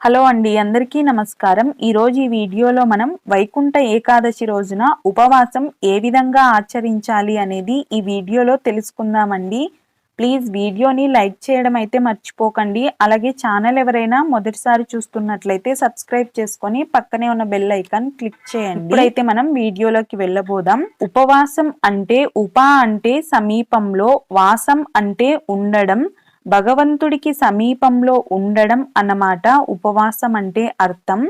Hello అండి, అందరికీ నమస్కారం. ఈరోజు ఈ వీడియోలో మనం వైకుంఠ ఏకాదశి రోజున ఉపవాసం ఏ విధంగా ఆచరించాలి అనేది ఈ వీడియోలో తెలుసుకుందామండి. ప్లీజ్ వీడియోని లైక్ చేయడం అయితే మర్చిపోకండి. అలాగే ఛానల్ ఎవరైనా మొదటిసారి చూస్తున్నట్లయితే సబ్స్క్రైబ్ చేసుకొని పక్కనే ఉన్న బెల్ ఐకాన్ క్లిక్ చేయండి. ఇప్పుడైతే మనం వీడియోలోకి వెళ్ళబోదాం. ఉపవాసం అంటే అంటే సమీపంలో, వాసం అంటే ఉండడం, భగవంతుడికి సమీపంలో ఉండడం అన్నమాట ఉపవాసం అంటే అర్థం.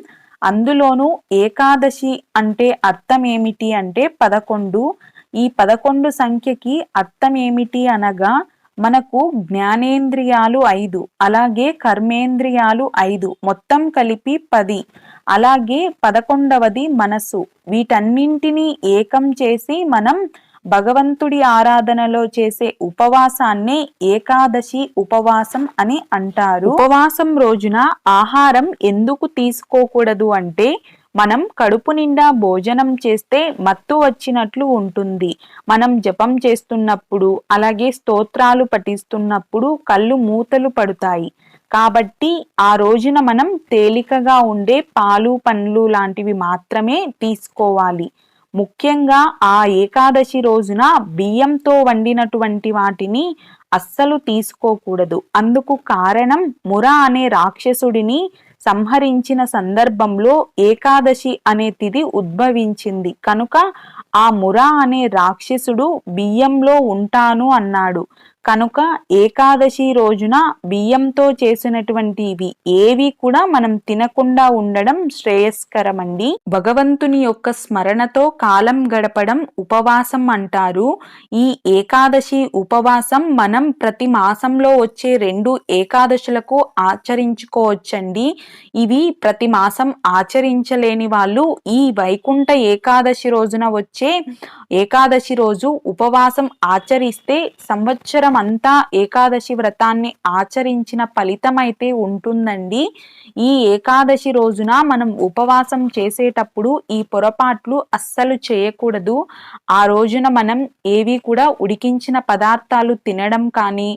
అందులోనూ ఏకాదశి అంటే అర్థం ఏమిటి అంటే 11. ఈ 11 సంఖ్యకి అర్థం ఏమిటి అనగా మనకు జ్ఞానేంద్రియాలు 5, అలాగే కర్మేంద్రియాలు 5, మొత్తం కలిపి 10. అలాగే 11వది మనసు. వీటన్నింటినీ ఏకం చేసి మనం భగవంతుడి ఆరాధనలో చేసే ఉపవాసాన్ని ఏకాదశి ఉపవాసం అని అంటారు. ఉపవాసం రోజున ఆహారం ఎందుకు తీసుకోకూడదు అంటే మనం కడుపు నిండా భోజనం చేస్తే మత్తు వచ్చినట్లు ఉంటుంది. మనం జపం చేస్తున్నప్పుడు, అలాగే స్తోత్రాలు పఠిస్తున్నప్పుడు కళ్ళు మూతలు పడతాయి. కాబట్టి ఆ రోజున మనం తేలికగా ఉండే పాలు, పండ్లు లాంటివి మాత్రమే తీసుకోవాలి. ముఖ్యంగా ఆ ఏకాదశి రోజున బియ్యంతో వండినటువంటి వాటిని అస్సలు తీసుకోకూడదు. అందుకు కారణం ముర అనే రాక్షసుడిని సంహరించిన సందర్భంలో ఏకాదశి అనే తిథి ఉద్భవించింది కనుక ఆ ముర అనే రాక్షసుడు బియ్యంలో ఉంటాను అన్నాడు. కనుక ఏకాదశి రోజున బియ్యంతో చేసినటువంటివి ఏవి కూడా మనం తినకుండా ఉండడం శ్రేయస్కరమండి. భగవంతుని యొక్క స్మరణతో కాలం గడపడం ఉపవాసం అంటారు. ఈ ఏకాదశి ఉపవాసం మనం ప్రతి మాసంలో వచ్చే 2 ఏకాదశులకు ఆచరించుకోవచ్చండి. ఇవి ప్రతి మాసం ఆచరించలేని వాళ్ళు ఈ వైకుంఠ ఏకాదశి రోజున వచ్చే ఏకాదశి రోజు ఉపవాసం ఆచరిస్తే సంవత్సరం అంతా ఏకాదశి వ్రతాన్ని ఆచరించిన ఫలితం అయితే ఉంటుందండి. ఈ ఏకాదశి రోజున మనం ఉపవాసం చేసేటప్పుడు ఈ పొరపాట్లు అస్సలు చేయకూడదు. ఆ రోజున మనం ఏవి కూడా ఉడికించిన పదార్థాలు తినడం కానీ,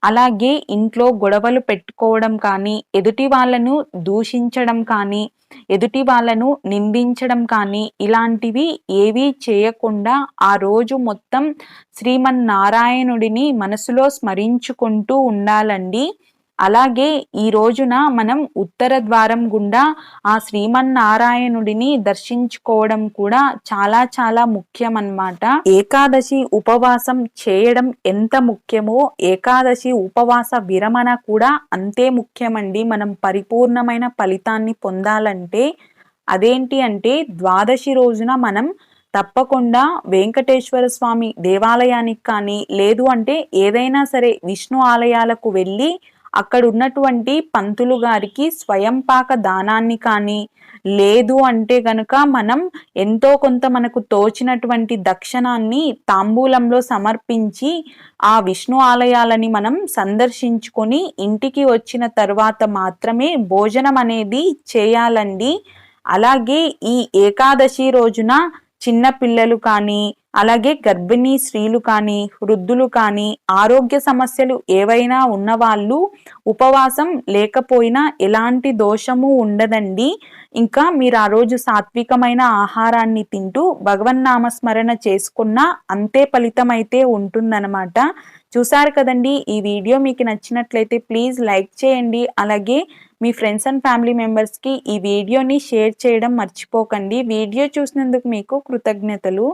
అలాగే ఇంట్లో గొడవలు పెట్టుకోవడం కానీ, ఎదుటి వాళ్ళను దూషించడం కానీ, ఎదుటి వాళ్ళను నిందించడం కానీ ఇలాంటివి ఏవీ చేయకుండా ఆ రోజు మొత్తం శ్రీమన్నారాయణుడిని మనసులో స్మరించుకుంటూ ఉండాలండి. అలాగే ఈ రోజున మనం ఉత్తర ద్వారం గుండా ఆ శ్రీమన్నారాయణుడిని దర్శించుకోవడం కూడా చాలా చాలా ముఖ్యం అన్నమాట. ఏకాదశి ఉపవాసం చేయడం ఎంత ముఖ్యమో ఏకాదశి ఉపవాస విరమణ కూడా అంతే ముఖ్యమండి. మనం పరిపూర్ణమైన ఫలితాన్ని పొందాలంటే అదేంటి అంటే ద్వాదశి రోజున మనం తప్పకుండా వెంకటేశ్వర స్వామి దేవాలయానికి కానీ, లేదు అంటే ఏదైనా సరే విష్ణు ఆలయాలకు వెళ్ళి అక్కడ ఉన్నటువంటి పంతులు గారికి స్వయం పాక దానాన్ని కానీ, లేదు అంటే గనుక మనం ఎంతో కొంత మనకు తోచినటువంటి దక్షిణాన్ని తాంబూలంలో సమర్పించి ఆ విష్ణు ఆలయాలని మనం సందర్శించుకొని ఇంటికి వచ్చిన తర్వాత మాత్రమే భోజనం అనేది చేయాలండి. అలాగే ఈ ఏకాదశి రోజున చిన్న పిల్లలు కానీ, అలాగే గర్భిణీ స్త్రీలు కానీ, వృద్ధులు కానీ, ఆరోగ్య సమస్యలు ఏవైనా ఉన్నవాళ్ళు ఉపవాసం లేకపోయినా ఎలాంటి దోషము ఉండదండి. ఇంకా మీరు ఆ రోజు సాత్వికమైన ఆహారాన్ని తింటూ భగవన్నామస్మరణ చేసుకున్నా అంతే ఫలితం అయితే ఉంటుందన్నమాట. చూసారు కదండి, ఈ వీడియో మీకు నచ్చినట్లయితే ప్లీజ్ లైక్ చేయండి. అలాగే మీ ఫ్రెండ్స్ అండ్ ఫ్యామిలీ మెంబర్స్కి ఈ వీడియోని షేర్ చేయడం మర్చిపోకండి. వీడియో చూసినందుకు మీకు కృతజ్ఞతలు.